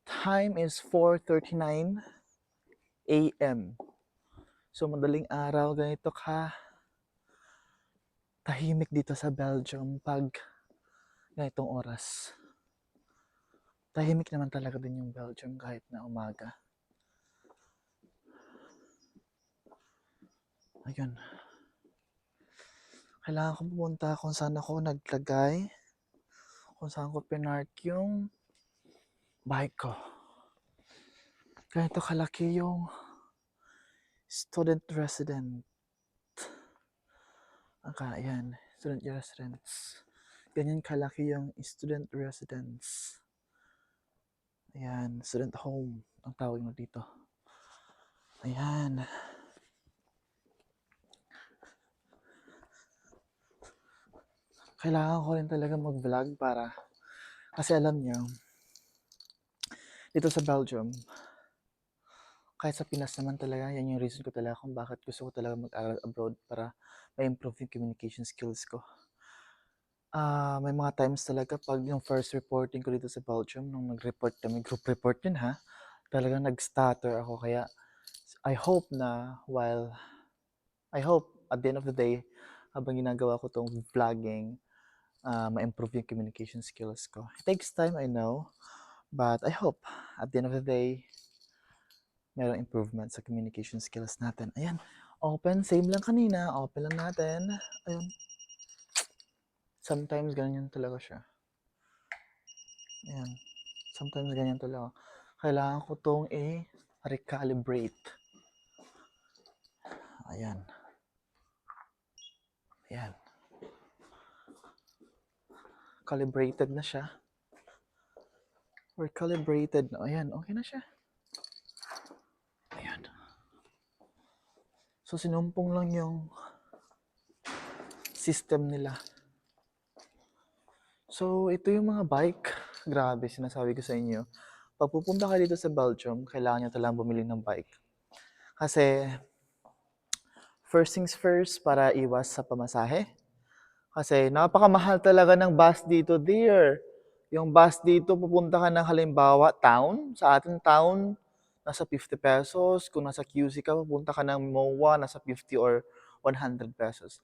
Time is 4:39 a.m. So madaling araw, ganito ka tahimik dito sa Belgium pag ganitong oras. Tahimik naman talaga din yung Belgium kahit na umaga. Ayun. Kailangan ko pumunta kung saan ako naglagay, kung saan ko pinark yung bike ko. Ganito kalaki yung student resident. Ayan, student residence. Ganyan kalaki yung student residence. Ayan, student home ang tawag mo dito. Ayan. Kailangan ko rin talaga mag-vlog para kasi alam nyo, dito sa Belgium, kahit sa Pinas naman talaga, yan yung reason ko talaga kung bakit gusto ko talaga mag-aral abroad para ma-improve yung communication skills ko. May mga times talaga pag yung first reporting ko dito sa Belgium, nung nag-report kami, group report yun ha, talagang nag-stutter ako. Kaya I hope at the end of the day, habang ginagawa ko tong vlogging, ma-improve yung communication skills ko. It takes time, I know, but I hope at the end of the day, merong improvement sa communication skills natin. Ayan, open, same lang kanina, open lang natin. Ayun. Sometimes ganyan talaga siya. Ayan. Sometimes ganyan talaga. Kailangan ko tong recalibrate. Ayan. Ayan. Calibrated na siya. We're calibrated na. Ayan, okay na siya. Ayan. So, sinumpong lang yung system nila. So, ito yung mga bike. Grabe, sinasabi ko sa inyo. Pag pupunta ka dito sa Belgium, kailangan nyo talagang bumili ng bike. Kasi, first things first, para iwas sa pamasahe. Kasi, napakamahal talaga ng bus dito, dear. Yung bus dito, pupunta ka ng halimbawa, town. Sa ating town, nasa 50 pesos. Kung nasa QC ka, pupunta ka ng MOA, nasa 50 or 100 pesos.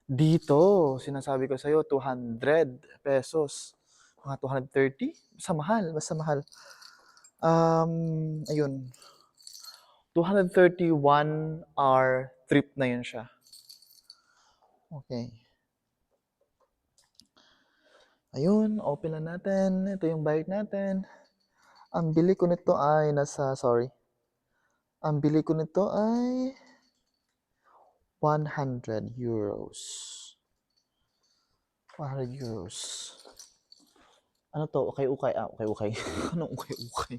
Dito, sinasabi ko sa'yo, 200 pesos. Mga 230? Basta mahal, basta mahal. Ayun. 231 hour trip na yun siya. Okay. Ayun, open na natin. Ito yung bike natin. Ang bili ko nito ay Ang bili ko nito ay 100 euros. 100 euros. Ano to? Ukay-ukay. Ukay-ukay. Anong ukay-ukay?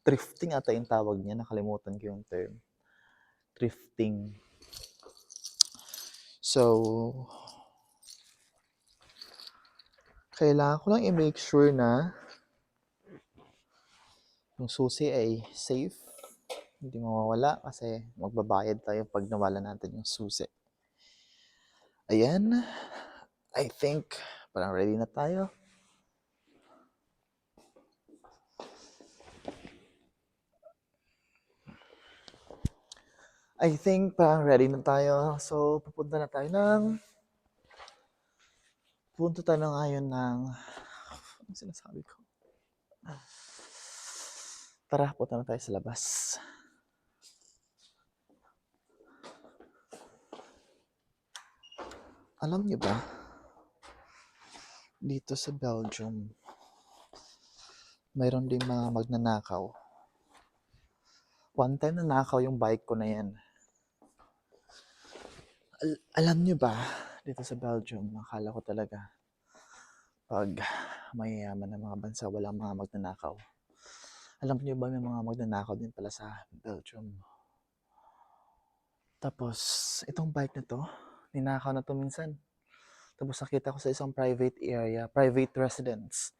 Thrifting ata yung tawag niya. Nakalimutan ko yung term. Thrifting. So, kailangan ko lang i-make sure na yung susi ay safe. Hindi mawawala kasi magbabayad tayo pag nawala natin yung susi. Ayan. I think parang ready na tayo. I think parang ready na tayo. So, pupunta tayo ngayon ng ano sinasabi ko? Tara, punta na tayo sa labas. Alam niyo ba, dito sa Belgium, mayroon din mga magnanakaw. One time nanakaw yung bike ko na yan. Alam niyo ba, dito sa Belgium, akala ko talaga, pag mayayaman ng mga bansa, walang mga magnanakaw. Alam niyo ba, may mga magnanakaw din pala sa Belgium. Tapos, itong bike na to, ninakaw na to minsan. Tapos nakita ko sa isang private area, private residence.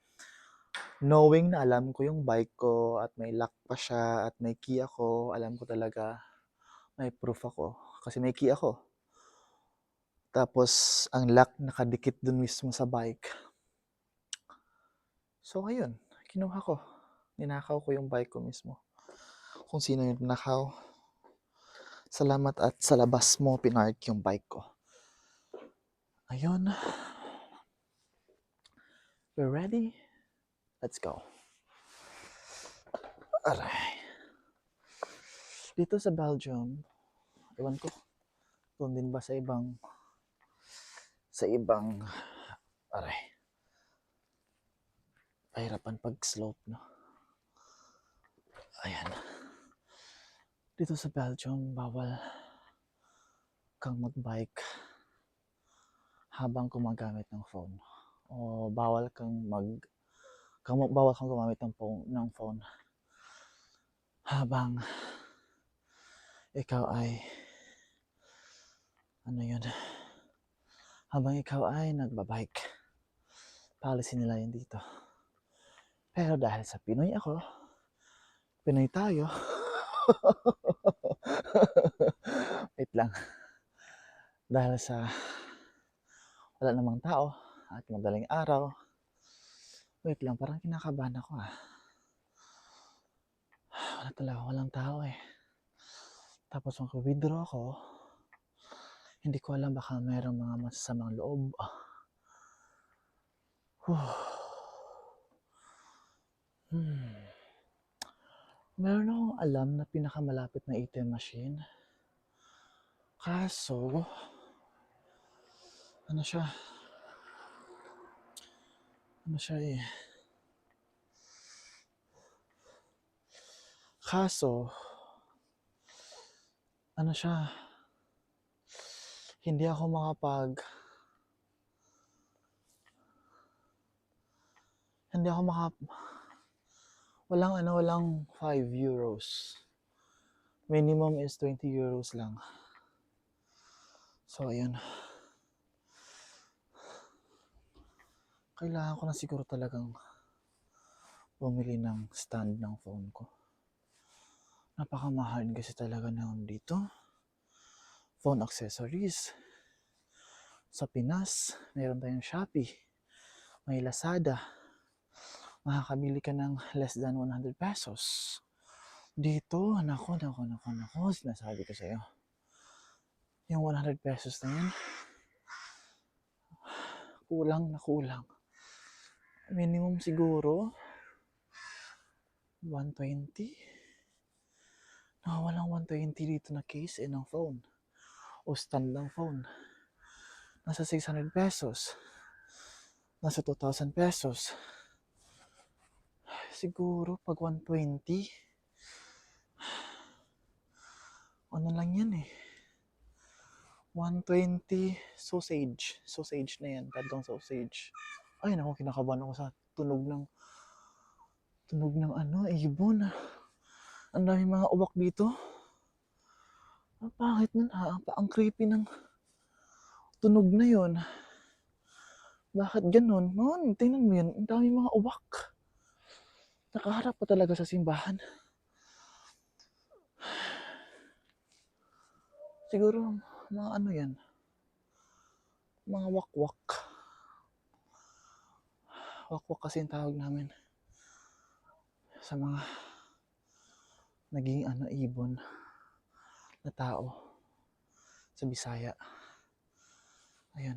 Knowing na alam ko yung bike ko at may lock pa siya at may key ako, alam ko talaga may proof ako kasi may key ako. Tapos ang lock nakadikit dun mismo sa bike. So ayun, kinuha ko. Ninakaw ko yung bike ko mismo. Kung sino yung ninakaw, salamat at sa labas mo pinark yung bike ko. Ayun. We're ready? Let's go. Aray. Dito sa Belgium, ewan ko, doon din ba sa ibang, aray, pahirapan pag slope, no? Ayan. Dito sa Belgium, bawal kang magbike habang gumagamit ng phone. O bawal kang gumamit ng phone habang ikaw ay nagbabike. Policy nila yun dito. Pero dahil sa Pinoy ako, Pinoy tayo. Wait lang. Dahil sa wala namang tao at madaling araw. Wait lang, parang kinakabahan ako walang tao eh. Tapos mag-withdraw ako, hindi ko alam baka mayroong mga masasamang loob. Meron akong alam na pinakamalapit na ATM machine. Kaso, ano siya eh. Kaso, hindi ako walang 5 euros. Minimum is 20 euros lang. So, ayun. Kailangan ko na siguro talagang bumili ng stand ng phone ko. Napakamahal kasi talaga naman dito. Phone accessories. Sa Pinas, meron tayong Shopee. May Lazada. Makakabili ka ng less than 100 pesos. Dito, nako, sinasabi ko sa'yo. Yung 100 pesos na yan, kulang na kulang. Minimum siguro 120. Walang 120 dito na case ng phone o stand ng phone. Nasa 600 pesos. Nasa 2,000 pesos. Siguro pag 120, ano lang yan eh. 120 sausage. Sausage na yan. Tatong sausage. Ay naku, kinakabahan ako sa tunog ng ibon. Ang daming mga uwak dito. Ang pangit nun ang creepy ng tunog na yon. Bakit ganun? Tingnan mo yun. Ang daming mga uwak. Nakaharap pa talaga sa simbahan. Siguro mga yan. Mga wakwak. Wakwak kasi yung tawag namin sa mga naging ibon na tao sa Bisaya. Ayun.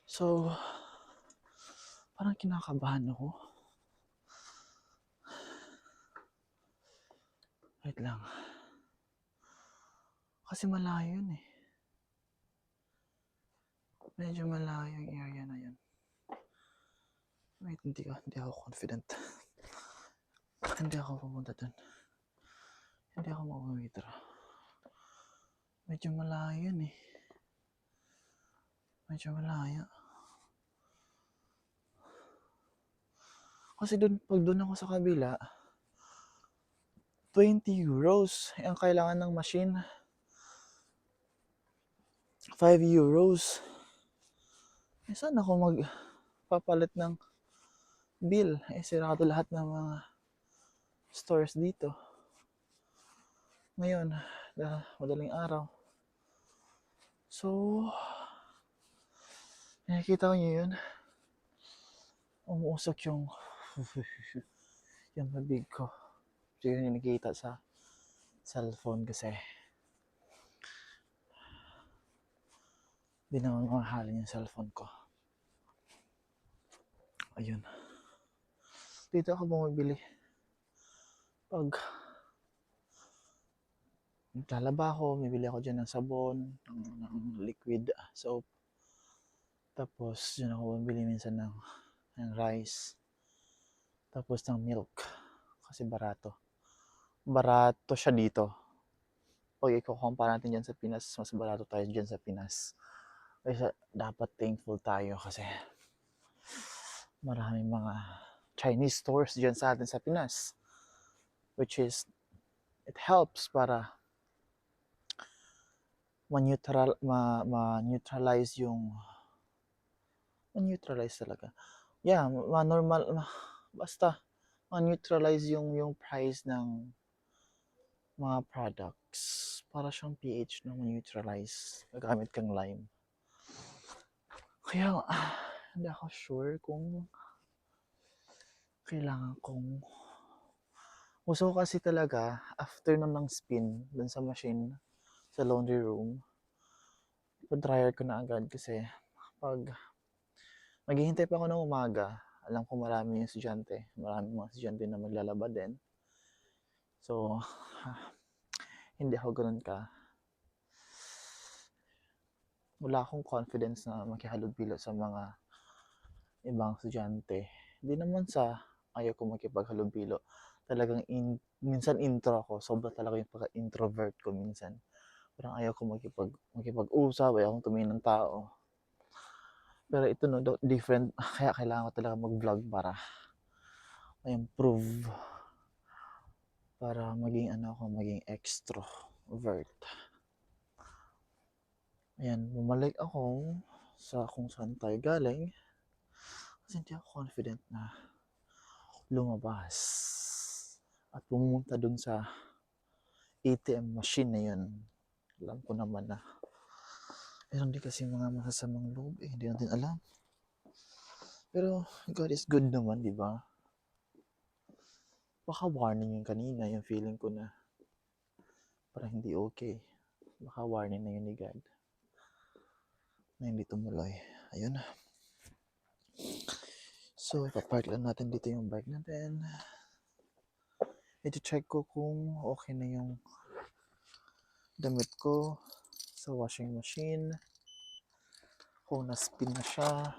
So, parang kinakabahan ako. Wait lang. Kasi malayo yun eh. Medyo malayo yung area na yun. Wait, hindi ako confident. Hindi ako pupunta dun. Hindi ako mag-withdraw. Medyo malayo yun eh. Medyo malayo. Kasi pag doon ako sa kabila, 20 euros. Ang kailangan ng machine, 5 euros. Saan ako magpapalit ng bill? Sirado lahat ng mga stores dito. Ngayon, madaling araw. So, nakikita ko nyo yun. Umuusok yung Yung bibig ko. Siguro yung nakikita sa cellphone kasi di naman mamahalin yung cellphone ko. Ayun. Dito ako bumibili. Pag naglalaba ako, bibili ako dyan ng sabon, ng liquid soap. Tapos dyan ako bumibili minsan ng rice. Tapos ng milk. Kasi barato. Barato siya dito. Pag i-compare natin dyan sa Pinas, mas barato tayo dyan sa Pinas. Kaya dapat thankful tayo kasi maraming mga Chinese stores dyan sa atin sa Pinas. Which is, it helps para ma-neutralize yung ma-neutralize talaga. Yeah, ma-normal, basta ma-neutralize yung price ng mga products. Para siyang pH na ma-neutralize. Gagamit kang lime. Kaya hindi ako sure kung kailangan kong gusto ko kasi talaga after nun ng spin dun sa machine sa laundry room, ipa-dryer ko na agad kasi pag maghihintay pa ako ng umaga, alam ko marami yung estudyante, marami mga estudyante na maglalaba din. So, hindi ako ganun wala akong confidence na makihalubilo sa mga ibang estudyante. Hindi naman sa ayaw ko makipaghalubilo. Talagang minsan intro ako. Sobra talaga yung pagka-introvert ko minsan. Parang ayaw ko makipag-usap, ayaw kong tumingin ng tao. Pero ito no, different. Kaya kailangan ko talaga mag-vlog para ma-improve. Para maging extrovert. Ayan, bumalik ako sa kung saan tayo galing. Kasi hindi ako confident na lumabas at pumunta dun sa ATM machine na yun. Alam ko naman na meron din kasi mga masasamang loob hindi natin alam. Pero God is good naman, di ba? Baka warning yung kanina, yung feeling ko na parang hindi okay. Baka warning na yun ni God na hindi tumuloy. Ayun. So, ipapark lang natin dito yung bike natin. I-check ko kung okay na yung damit ko sa washing machine. Kung na-spin na siya.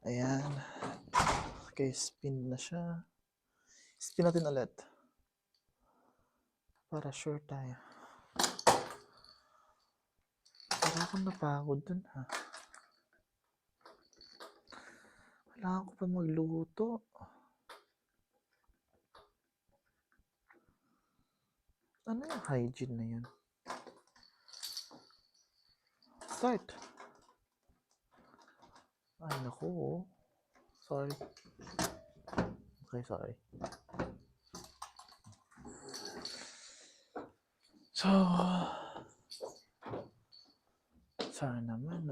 Ayan. Okay, spin na siya. Spin natin ulit. Para sure tayo. Para akong napagod dun ha. Kailangan ko pa magluto. Ano yung hygiene na yun? Start. Ay naku. Sorry. Okay, sorry. So, sana naman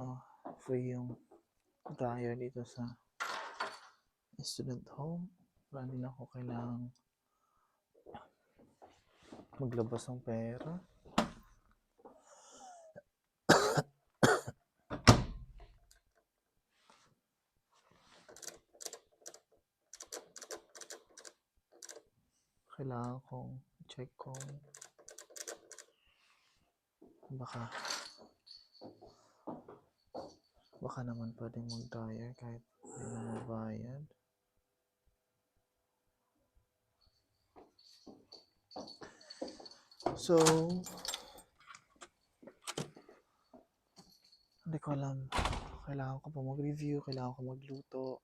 free yung dryer dito sa student home. Para hindi na ako kailangang maglabas ng pera. Kailangan kong check kung baka naman pwedeng mag-dryer kahit hindi na mabayad. So, hindi ko alam. Kailangan ko pa mag-review, kailangan ko magluto.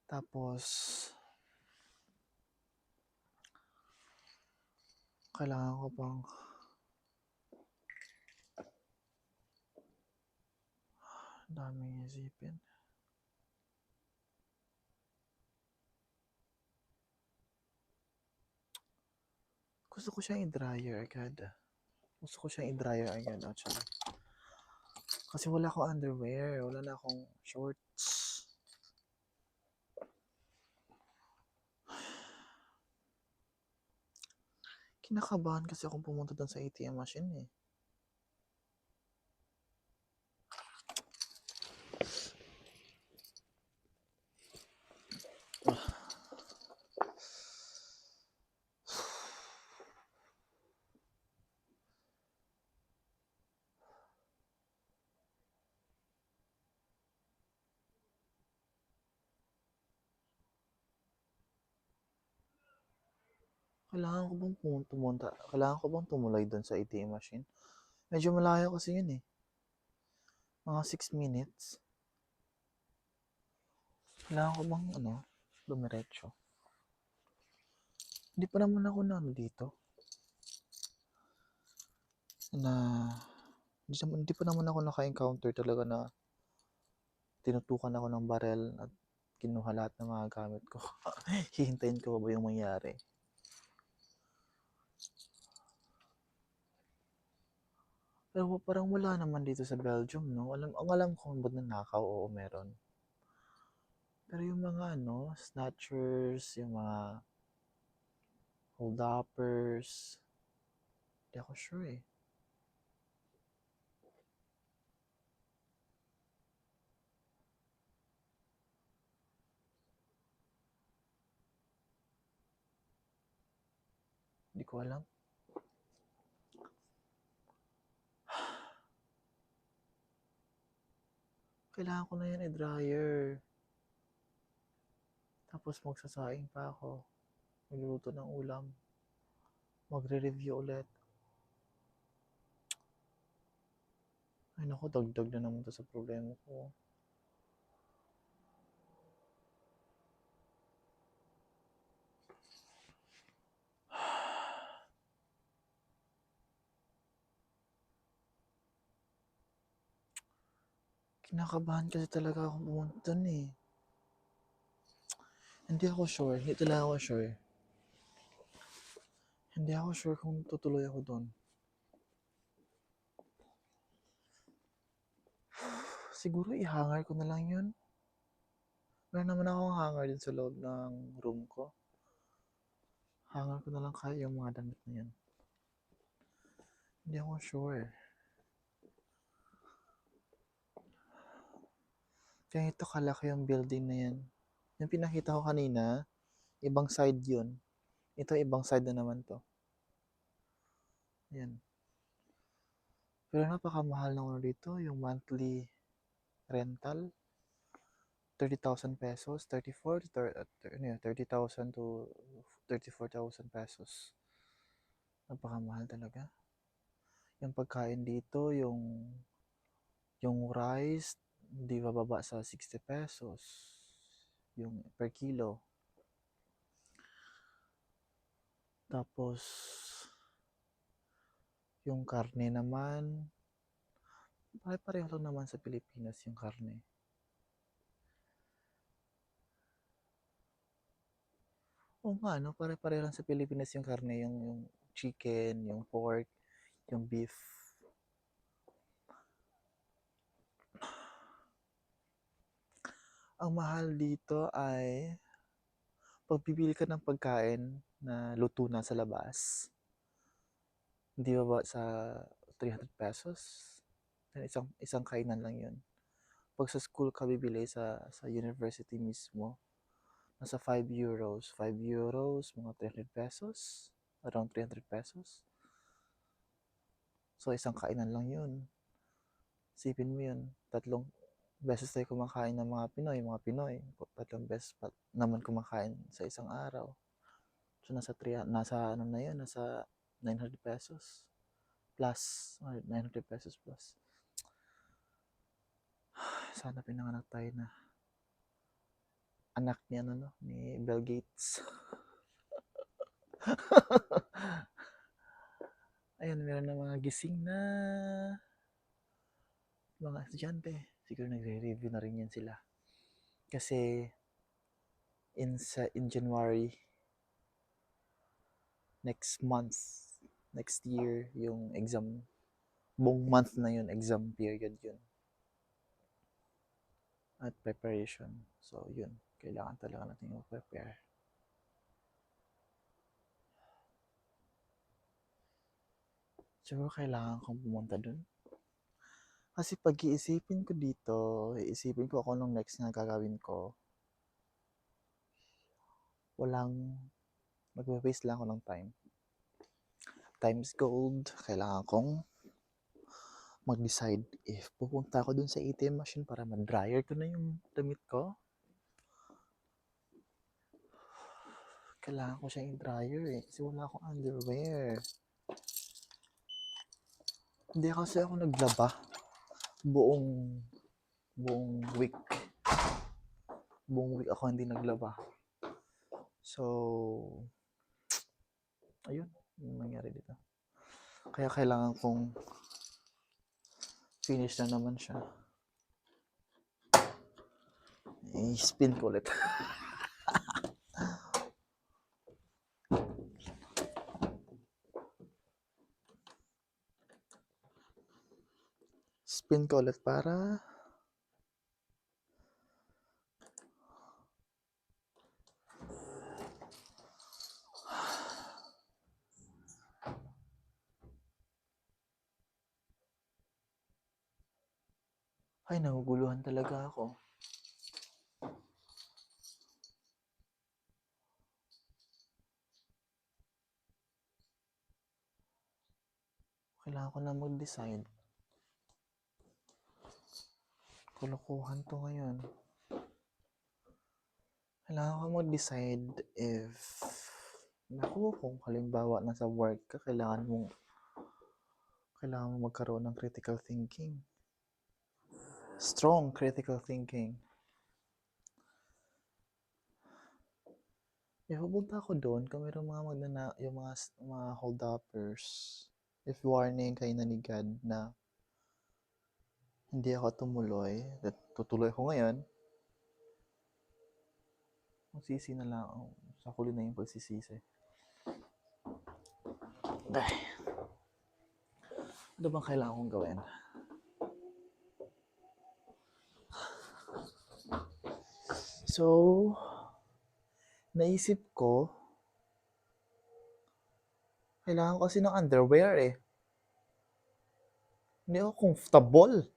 Tapos, kailangan ko pang daming isipin. Gusto ko siyang i-dryer agad. Actually. Kasi wala akong underwear. Wala na akong shorts. Kinakabahan kasi akong pumunta doon sa ATM machine eh. Kailangan ko bang tumuloy doon sa ATM machine? Medyo malayo kasi yun eh. Mga 6 minutes. Kailangan ko bang dumiretso? Hindi pa naman ako dito. Hindi pa naman ako naka-encounter talaga na tinutukan ako ng barel at kinuha lahat ng mga gamit ko. Hihintayin ko ba yung mangyari? Pero parang wala naman dito sa Belgium, no? Ang alam ko ba nanakaw, oo meron. Pero yung mga snatchers, yung mga hold-uppers, hindi ako sure eh. Hindi ko alam. Kailangan ko na yan dryer. Tapos magsasaing pa ako. Magluluto ng ulam. Magre-review ulit. Ay naku, dagdag na naman to sa problema ko. Kinakabahan kasi talaga akong pumunta dun eh. Hindi ako sure. Hindi talaga ako sure. Hindi ako sure kung tutuloy ako dun. Siguro ihangar ko na lang yun. Wala naman akong hanger din sa loob ng room ko. Hanger ko na lang kaya yung mga damit na yan. Hindi ako sure. Kaya ito kalaki yung building na yan. Yung pinakita ko kanina, ibang side yun. Ito ibang side na naman to. Yan. Pero napakamahal na dito. Yung monthly rental. 30,000 pesos. 30,000 to 34,000 pesos. Napakamahal talaga. Yung pagkain dito, yung rice, hindi bababa sa 60 pesos. Yung per kilo. Tapos, yung karne naman, pare-pareho lang naman sa Pilipinas yung karne. Oo nga, no? Pare-pareho lang sa Pilipinas yung karne, yung chicken, yung pork, yung beef. Ang mahal dito ay pag bibili ka ng pagkain na luto na sa labas, hindi ba sa 300 pesos? Isang kainan lang yun. Pag sa school ka bibili sa university mismo, nasa 5 euros. 5 euros, mga 300 pesos. Around 300 pesos. So, isang kainan lang yun. Sipin mo yun. 3 beses tayo kumakain ng mga Pinoy. 3 beses pa naman kumakain sa isang araw. So, nasa ano na yun, nasa 900 pesos plus, 900 pesos plus. Sana pinanganak tayo na anak ni ni Bill Gates. Ayun, meron na mga gising na mga estudyante. Siguro nagre-review na rin yan sila. Kasi in January next year yung exam. Buong month na yun, exam period yun. At preparation. So yun, kailangan talaga natin mag-prepare. Siguro kailangan kong pumunta dun. Kasi pag-iisipin ko dito, iisipin ko ako nung next na gagawin ko, walang, magwe-waste lang ako ng time. Time is gold. Kailangan kong mag-decide if pupunta ako dun sa ATM machine para ma-dryer ko na yung damit ko. Kailangan ko siyang i-dryer kasi wala akong underwear. Hindi kasi ako naglaba buong buong week. Buong week ako hindi naglaba. So, ayun, yung nangyari dito. Kaya kailangan kong finish na naman siya. I-spin ko ulit. Spin ko ulit para ay, naguguluhan talaga ako. Kailangan ko na mag-decide. Kulukuhan to ngayon. Kailangan ko mag-decide if, naku, kung halimbawa nasa work ka, kailangan mo magkaroon ng critical thinking. Strong critical thinking. Pupunta ako doon kung mayroong yung mga hold-uppers. If warning kayo na ni God na hindi ako tumuloy, tutuloy ako ngayon, magsisi na lang ako. Sa huli na yung pagsisisi. Ay. Ano bang kailangan kong gawin? So, naisip ko, kailangan ko kasi ng underwear eh. Hindi ako comfortable.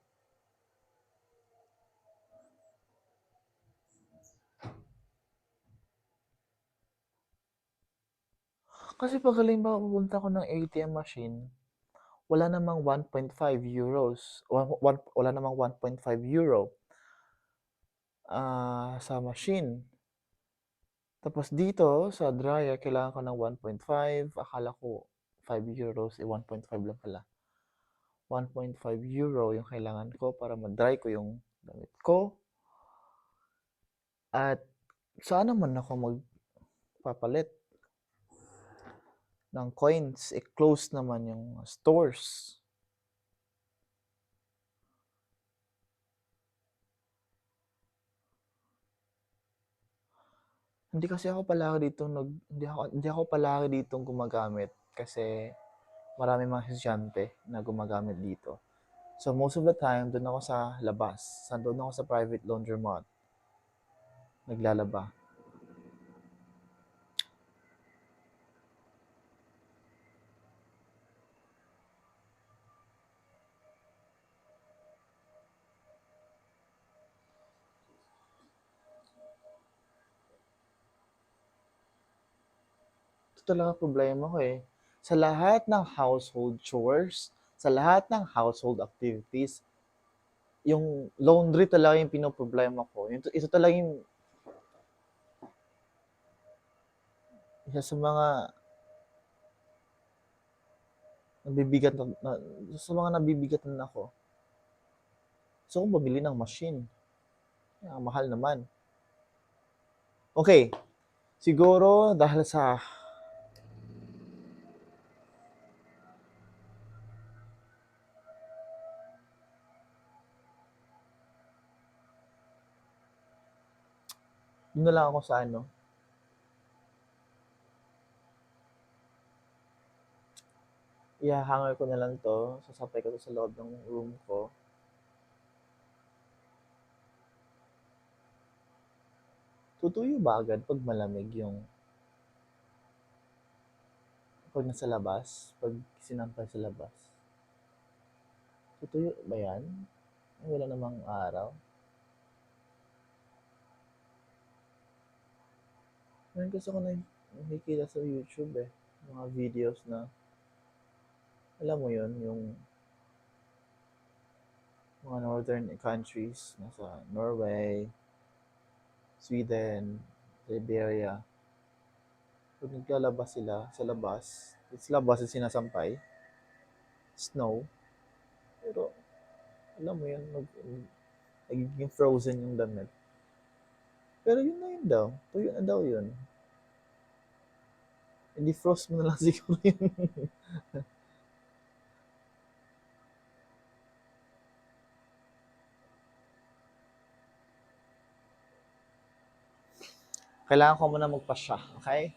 Kasi pag halimbawa pupunta ko ng ATM machine, wala namang 1.5 euros. Wala namang 1.5 euro sa machine. Tapos dito, sa dryer, kailangan ko ng 1.5. Akala ko 5 euros, 1.5 lang pala. 1.5 euro yung kailangan ko para ma-dry ko yung damit ko. At saan naman ako magpapalit ng coins? Close naman yung stores. Hindi kasi ako palagi dito hindi ako palagi dito gumagamit kasi marami mga estudyante na gumagamit dito. So most of the time doon ako sa labas. Doon ako sa private laundromat. Naglalaba. Ito talaga problema ko eh. Sa lahat ng household chores, sa lahat ng household activities, yung laundry talaga yung pinoproblema ko. Ito talaga yung isa sa mga nabibigat sa mga nabibigatan ako. So, kung bumili ng machine, ang mahal naman. Okay, siguro dahil sa doon na lang ako sa ihahanger ko na lang to, sasapay ko to sa loob ng room ko. Tutuyo ba agad pag malamig yung pag nasa labas, pag sinampay sa labas. Tutuyo ba yan? Ay, wala namang araw. Meron kasi ako nakikita sa YouTube eh. Mga videos na, alam mo yun, yung mga northern countries, nasa Norway, Sweden, Siberia. Pag naglalabas sila sa labas, sa labas yung sinasampay, snow, pero alam mo yun, nagiging frozen yung damit. Pero yun na yun daw, tuyo na daw yun. Hindi frost mo na lang siguro yun. Kailangan ko muna magpasya, okay?